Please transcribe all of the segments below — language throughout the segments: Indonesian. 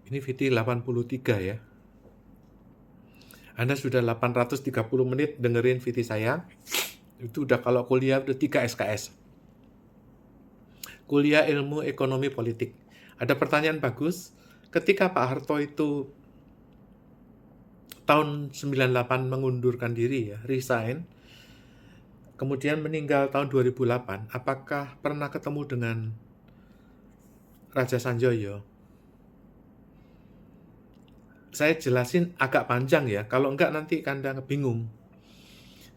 Ini VT 83 ya. Anda sudah 830 menit dengerin VT saya. Itu udah kalau kuliah udah 3 SKS. Kuliah Ilmu Ekonomi Politik. Ada pertanyaan bagus. Ketika Pak Harto itu tahun 98 mengundurkan diri ya, resign, kemudian meninggal tahun 2008, apakah pernah ketemu dengan Raja Sanjoyo? Saya jelasin agak panjang ya, kalau enggak nanti Anda bingung.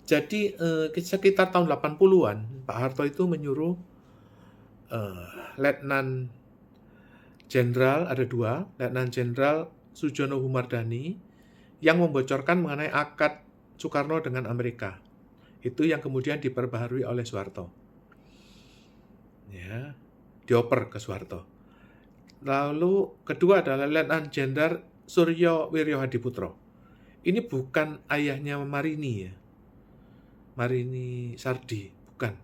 Jadi sekitar tahun 80-an, Pak Harto itu menyuruh Letnan Jenderal, ada dua, Letnan Jenderal Sujono Humardani, yang membocorkan mengenai akad Soekarno dengan Amerika. Itu yang kemudian diperbaharui oleh Soeharto. Ya, dioper ke Soeharto. Lalu kedua adalah Letnan Jenderal Suryo Wiryo Hadiputro. Ini bukan ayahnya Marini ya. Marini Sardi, bukan.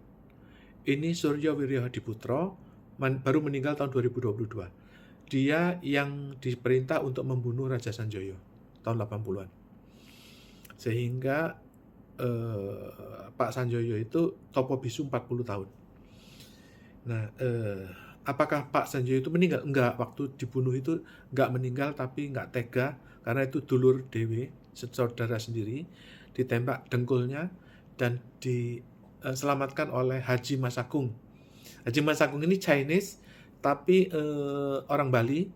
Ini Suryo Wiryo Hadiputro, baru meninggal tahun 2022. Dia yang diperintah untuk membunuh Raja Sanjoyo tahun 80-an. Sehingga Pak Sanjoyo itu topo bisu 40 tahun. Nah, apakah Pak Sanjoyo itu meninggal? Enggak, waktu dibunuh itu enggak meninggal, tapi enggak tega, karena itu dulur dewe, saudara sendiri, ditembak dengkulnya, dan diselamatkan oleh Haji Mas Agung. Haji Mas Agung ini Chinese, tapi orang Bali,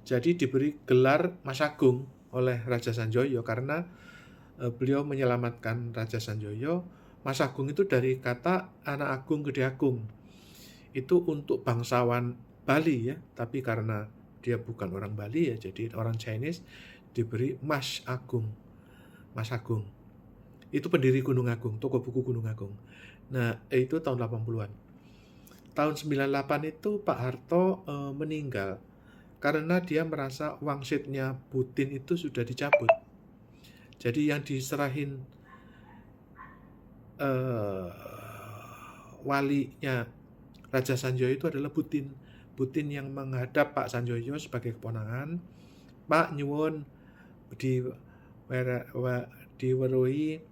jadi diberi gelar Mas Agung oleh Raja Sanjoyo, karena beliau menyelamatkan Raja Sanjoyo. Mas Agung itu dari kata anak agung gede agung. Itu untuk bangsawan Bali ya, tapi karena dia bukan orang Bali ya, jadi orang Chinese, diberi Mas Agung. Mas Agung. Itu pendiri Gunung Agung, toko buku Gunung Agung. Nah, itu tahun 80-an. Tahun 98 itu Pak Harto meninggal karena dia merasa wangsitnya Putin itu sudah dicabut. Jadi yang diserahin walinya Raja Sanjoyo itu adalah Putin. Putin yang menghadap Pak Sanjoyo sebagai keponakan. Pak nyuwun diweruhi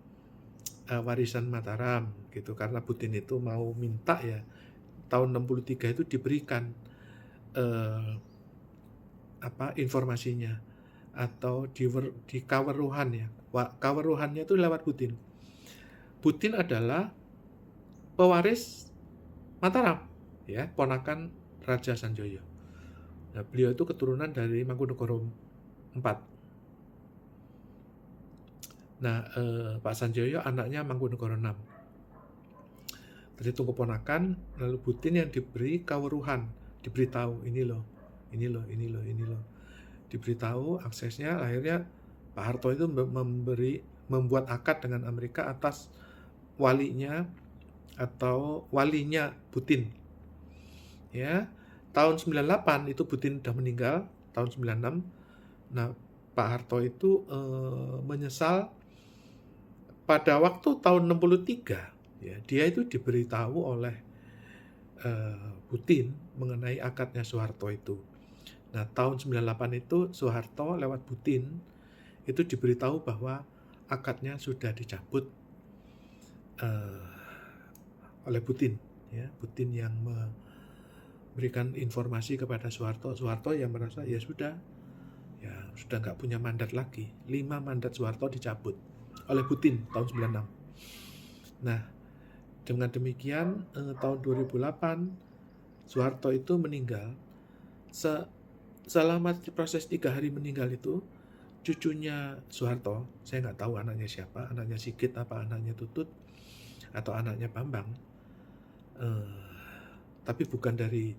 warisan Mataram gitu, karena Putin itu mau minta ya tahun 63 itu diberikan informasinya atau di kaweruhan ya. Kaweruhannya itu lewat Putin. Putin adalah pewaris Mataram ya, ponakan Raja Sanjoyo. Nah, beliau itu keturunan dari Mangkunegoro IV. Nah, Pak Sanjoyo anaknya Mangkunegoro VI. Terhitung keponakan, lalu Putin yang diberi kaweruhan, diberitahu ini loh, diberitahu aksesnya. Akhirnya Pak Harto itu membuat akad dengan Amerika atas walinya atau walinya Putin. Ya, tahun 98 itu Putin sudah meninggal, tahun 96. Nah, Pak Harto itu menyesal pada waktu tahun 63 ya, dia itu diberitahu oleh Putin mengenai akadnya Soeharto itu. Nah, tahun 98 itu Soeharto lewat Putin itu diberitahu bahwa akadnya sudah dicabut oleh Putin ya. Putin yang memberikan informasi kepada Soeharto. Soeharto yang merasa ya sudah nggak punya mandat lagi. 5 mandat Soeharto dicabut oleh Putin tahun 96. Nah, dengan demikian tahun 2008 Soeharto itu meninggal. Selama proses 3 hari meninggal itu, cucunya Soeharto, saya nggak tahu anaknya siapa, anaknya Sigit apa anaknya Tutut atau anaknya Bambang, tapi bukan dari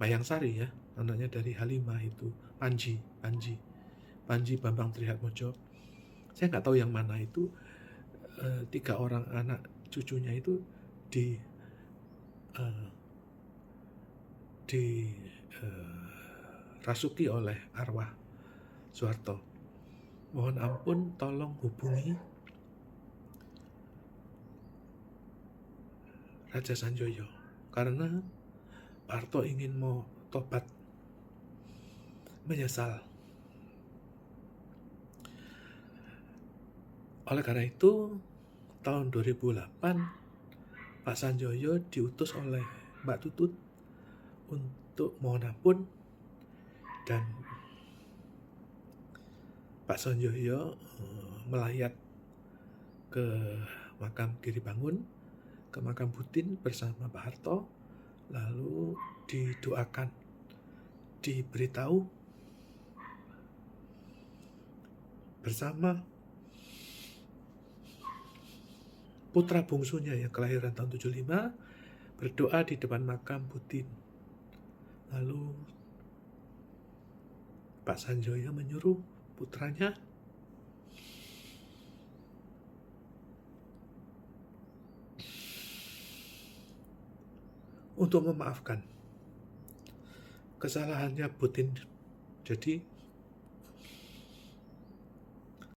Mayang Sari ya, anaknya dari Halimah itu, Panji Bambang Trihatmojo. Saya nggak tahu yang mana itu. 3 orang anak cucunya itu dirasuki oleh arwah Soeharto. Mohon ampun, tolong hubungi Raja Sanjoyo karena Pak Harto ingin mau tobat. menyesal. Oleh karena itu, tahun 2008, Pak Sanjoyo diutus oleh Mbak Tutut untuk mohon ampun, dan Pak Sanjoyo melayat ke makam Giribangun, ke makam Putin bersama Pak Harto, lalu didoakan, diberitahu bersama putra bungsunya yang kelahiran tahun 75 berdoa di depan makam Putin. Lalu Pak Sanjoyo menyuruh putranya untuk memaafkan kesalahannya Putin. Jadi